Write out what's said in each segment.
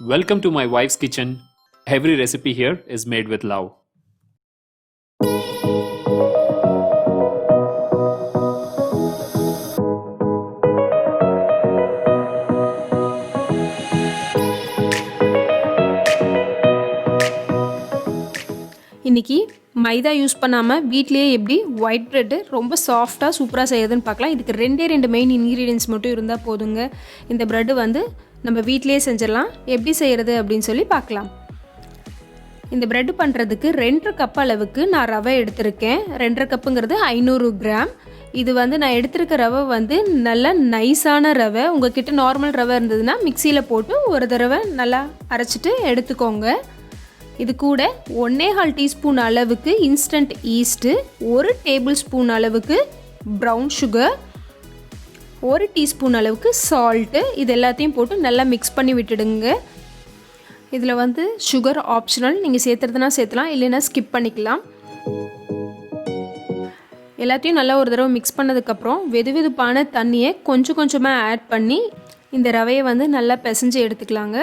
Welcome to my wife's kitchen. Every recipe here is made with love. இன்றைக்கி மைதா use பண்ணாமல் வீட்லேயே எப்படி white bread ரொம்ப சாஃப்டாக சூப்பராக செய்யுதுன்னு பார்க்கலாம். இதுக்கு ரெண்டு மெயின் இன்க்ரீடியன்ட்ஸ் மட்டும் இருந்தால் போதுங்க. இந்த ப்ரெட்டு வந்து நம்ம வீட்லேயே செஞ்சிடலாம். எப்படி செய்கிறது அப்படின்னு சொல்லி பார்க்கலாம். இந்த ப்ரெட்டு பண்ணுறதுக்கு 2 கப் அளவுக்கு நான் ரவை எடுத்திருக்கேன். 2 கப்புங்கிறது 500 கிராம். இது வந்து நான் எடுத்திருக்க ரவை வந்து நல்ல நைஸான ரவை. உங்கள்கிட்ட நார்மல் ரவை இருந்ததுன்னா மிக்சியில் போட்டு ஒரு தடவை நல்லா அரைச்சிட்டு எடுத்துக்கோங்க. இது கூட 1.25 டீஸ்பூன் அளவுக்கு இன்ஸ்டன்ட் ஈஸ்ட்டு, 1 டேபிள் ஸ்பூன் அளவுக்கு ப்ரௌன் சுகர், 1 டீஸ்பூன் அளவுக்கு சால்ட்டு, இது எல்லாத்தையும் போட்டு நல்லா மிக்ஸ் பண்ணி விட்டுடுங்க. இதில் வந்து சுகர் ஆப்ஷனல், நீங்கள் சேர்த்துறதுனா சேர்த்துலாம், இல்லைன்னா ஸ்கிப் பண்ணிக்கலாம். எல்லாத்தையும் நல்லா ஒரு தடவை மிக்ஸ் பண்ணதுக்கப்புறம் வெதுவெதுப்பான தண்ணியை கொஞ்சம் கொஞ்சமாக ஆட் பண்ணி இந்த ரவையை வந்து நல்லா பிசைஞ்சு எடுத்துக்கலாங்க.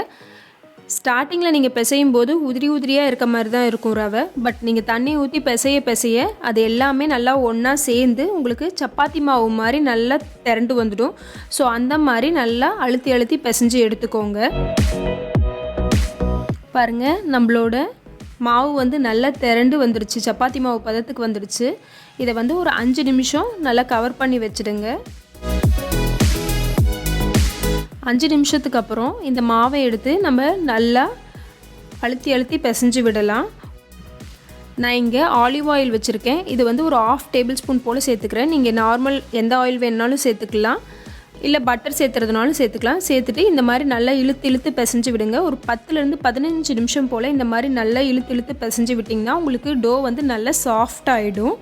ஸ்டார்டிங்கில் நீங்கள் பிசையும் போது உதிரியாக இருக்க மாதிரி தான் இருக்கும் ரவை. பட் நீங்கள் தண்ணி ஊற்றி பிசைய அது எல்லாமே நல்லா ஒன்றா சேர்ந்து உங்களுக்கு சப்பாத்தி மாவு மாதிரி நல்லா திரண்டு வந்துடும். ஸோ அந்த மாதிரி நல்லா அழுத்தி பிசைஞ்சு எடுத்துக்கோங்க. பாருங்கள், நம்மளோட மாவு வந்து நல்லா திரண்டு வந்துடுச்சு, சப்பாத்தி மாவு பதத்துக்கு வந்துடுச்சு. இதை வந்து ஒரு 5 நிமிஷம் நல்லா கவர் பண்ணி வச்சுடுங்க. 5 நிமிஷத்துக்கு அப்புறம் இந்த மாவை எடுத்து நம்ம நல்லா அழுத்தி பிசைஞ்சு விடலாம். நான் இங்கே ஆலிவ் ஆயில் வச்சுருக்கேன். இது வந்து ஒரு 1/2 டேபிள் ஸ்பூன் போல் சேர்த்துக்கிறேன். நீங்கள் நார்மல் எந்த ஆயில் வேணுனாலும் சேர்த்துக்கலாம், இல்லை பட்டர் சேர்த்துறதுனாலும் சேர்த்துக்கலாம். சேர்த்துட்டு இந்த மாதிரி நல்லா இழுத்து பிசைஞ்சு விடுங்க. ஒரு 10லேருந்து 15 நிமிஷம் போல் இந்த மாதிரி நல்லா இழுத்து பிசைஞ்சு விட்டிங்கன்னா உங்களுக்கு டோ வந்து நல்லா சாஃப்ட் ஆகிடும்.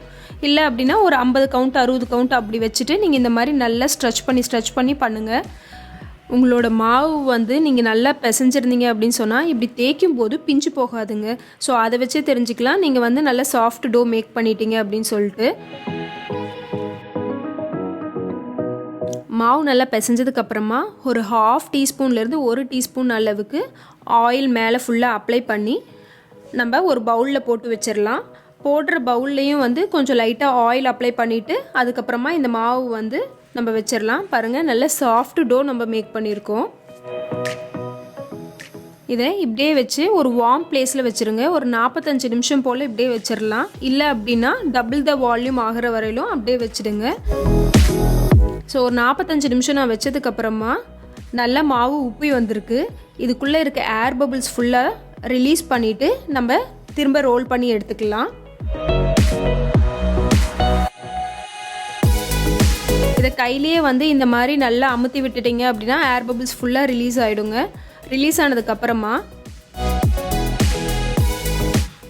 இல்லை அப்படின்னா ஒரு 50 கவுண்ட் 60 கவுண்ட் அப்படி வச்சுட்டு நீங்கள் இந்த மாதிரி நல்லா ஸ்ட்ரெச் பண்ணி பண்ணுங்கள். உங்களோட மாவு வந்து நீங்கள் நல்லா பிசைஞ்சிருந்தீங்க அப்படின்னு சொன்னால் இப்படி தேய்க்கும் போது பிஞ்சு போகாதுங்க. ஸோ அதை வச்சே தெரிஞ்சுக்கலாம் நீங்கள் வந்து நல்லா சாஃப்ட் டோ மேக் பண்ணிட்டீங்க அப்படின்னு சொல்லிட்டு. மாவு நல்லா பிசைஞ்சதுக்கப்புறமா ஒரு 1/2 டீஸ்பூன்லேருந்து 1 டீஸ்பூன் அளவுக்கு ஆயில் மேலே ஃபுல்லாக அப்ளை பண்ணி நம்ம ஒரு பவுலில் போட்டு வச்சிடலாம். போடுற பவுல்லையும் வந்து கொஞ்சம் லைட்டாக ஆயில் அப்ளை பண்ணிவிட்டு அதுக்கப்புறமா இந்த மாவு வந்து நம்ம வச்சிடலாம். பாருங்கள், நல்ல சாஃப்ட் டோ நம்ம மேக் பண்ணியிருக்கோம். இதை இப்படியே வச்சு ஒரு வார்ம் பிளேஸில் வச்சுருங்க. ஒரு 45 நிமிஷம் போல் இப்படியே வச்சிடலாம். இல்லை அப்படின்னா டபுள் த வால்யூம் ஆகிற வரையிலும் அப்படியே வச்சுடுங்க. ஸோ ஒரு 45 நிமிஷம் நான் வச்சதுக்கப்புறமா நல்லா மாவு உப்பி வந்திருக்கு. இதுக்குள்ளே இருக்க ஏர் பபிள்ஸ் ஃபுல்லாக ரிலீஸ் பண்ணிவிட்டு நம்ம திரும்ப ரோல் பண்ணி எடுத்துக்கலாம். இதை கையிலேயே வந்து இந்த மாதிரி நல்லா அமுத்தி விட்டுட்டிங்க அப்படின்னா ஏர் பபிள்ஸ் ஃபுல்லாக ரிலீஸ் ஆகிடுங்க. ரிலீஸ் ஆனதுக்கப்புறமா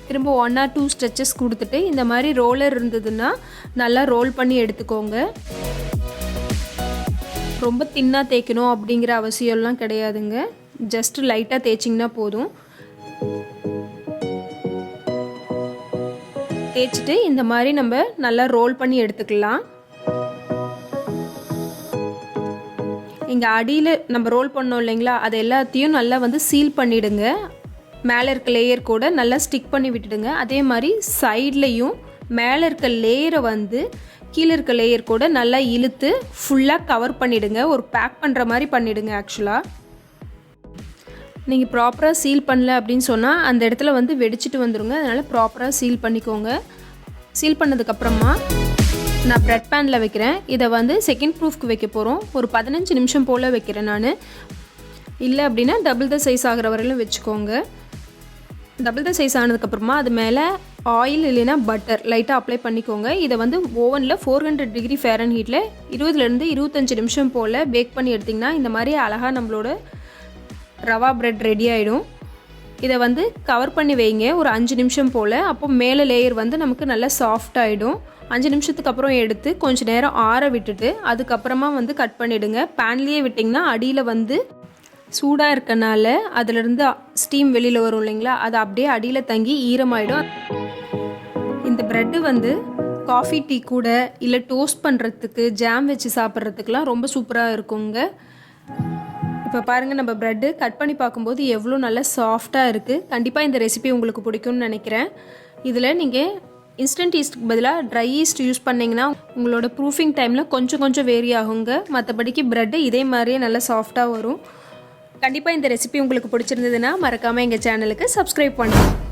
திரும்ப 1 or 2 ஸ்ட்ரெச்சஸ் கொடுத்துட்டு இந்த மாதிரி ரோலர் இருந்ததுன்னா நல்லா ரோல் பண்ணி எடுத்துக்கோங்க. ரொம்ப தின்னாக தேய்க்கணும் அப்படிங்கிற அவசியம்லாம் கிடையாதுங்க. ஜஸ்ட் லைட்டாக தேய்ச்சிங்கன்னா போதும். தேய்ச்சிட்டு இந்த மாதிரி நம்ம நல்லா ரோல் பண்ணி எடுத்துக்கலாம். இங்கே அடியில் நம்ம ரோல் பண்ணோம் இல்லைங்களா, அது எல்லாத்தையும் நல்லா வந்து சீல் பண்ணிவிடுங்க. மேலே இருக்க லேயர் கூட நல்லா ஸ்டிக் பண்ணி விட்டுடுங்க. அதே மாதிரி சைட்லேயும் மேலே இருக்க லேயரை வந்து கீழே இருக்க லேயர் கூட நல்லா இழுத்து ஃபுல்லாக கவர் பண்ணிவிடுங்க. ஒரு பேக் பண்ணுற மாதிரி பண்ணிவிடுங்க. ஆக்சுவலாக நீங்கள் ப்ராப்பராக சீல் பண்ணல அப்படின்னு சொன்னால் அந்த இடத்துல வந்து வெடிச்சிட்டு வந்துடுங்க. அதனால் ப்ராப்பராக சீல் பண்ணிக்கோங்க. சீல் பண்ணதுக்கப்புறமா நான் ப்ரெட் பேனில் வைக்கிறேன். இதை வந்து செகண்ட் ப்ரூஃப்க்கு வைக்க போகிறோம். ஒரு 15 நிமிஷம் போல் வைக்கிறேன் நான். இல்லை அப்படின்னா டபுள் த சைஸ் ஆகிற வரையிலும் வச்சுக்கோங்க. டபுள் த சைஸ் ஆனதுக்கப்புறமா அது மேலே ஆயில் இல்லைன்னா பட்டர் லைட்டாக அப்ளை பண்ணிக்கோங்க. இதை வந்து ஓவனில் 400 டிகிரி ஃபேரன்ஹீட்டில் 20லேருந்து 25 நிமிஷம் போல் பேக் பண்ணி எடுத்திங்கன்னா இந்த மாதிரி அழகாக நம்மளோட ரவா ப்ரெட் ரெடி ஆகிடும். இதை வந்து கவர் பண்ணி வைங்க ஒரு 5 நிமிஷம் போல். அப்போ மேலே லேயர் வந்து நமக்கு நல்லா சாஃப்ட் ஆகிடும். 5 நிமிஷத்துக்கு அப்புறம் எடுத்து கொஞ்சம் நேரம் ஆற விட்டுட்டு அதுக்கப்புறமா வந்து கட் பண்ணிவிடுங்க. பேன்லேயே விட்டிங்கன்னா அடியில் வந்து சூடாக இருக்கனால அதிலிருந்து ஸ்டீம் வெளியில் வரும் இல்லைங்களா, அது அப்படியே அடியில் தங்கி ஈரமாயிடும். இந்த ப்ரெட்டு வந்து காஃபி டீ கூட இல்லை டோஸ்ட் பண்ணுறதுக்கு ஜாம் வச்சு சாப்பிட்றதுக்கெலாம் ரொம்ப சூப்பராக இருக்குங்க. இப்போ பாருங்கள் நம்ம ப்ரெட்டு கட் பண்ணி பார்க்கும்போது எவ்வளோ நல்லா சாஃப்டாக இருக்குது. கண்டிப்பாக இந்த ரெசிபி உங்களுக்கு பிடிக்கும்னு நினைக்கிறேன். இதில் நீங்கள் இன்ஸ்டன்ட் ஈஸ்ட்டுக்கு பதிலாக ட்ரை ஈஸ்ட் யூஸ் பண்ணிங்கன்னா உங்களோட ப்ரூஃபிங் டைமில் கொஞ்சம் வேரி ஆகுங்க. மற்றபடிக்கு ப்ரெட்டு இதே மாதிரியே நல்லா சாஃப்டாக வரும். கண்டிப்பாக இந்த ரெசிபி உங்களுக்கு பிடிச்சிருந்ததுன்னா மறக்காமல் எங்கள் சேனலுக்கு சப்ஸ்கிரைப் பண்ணுங்கள்.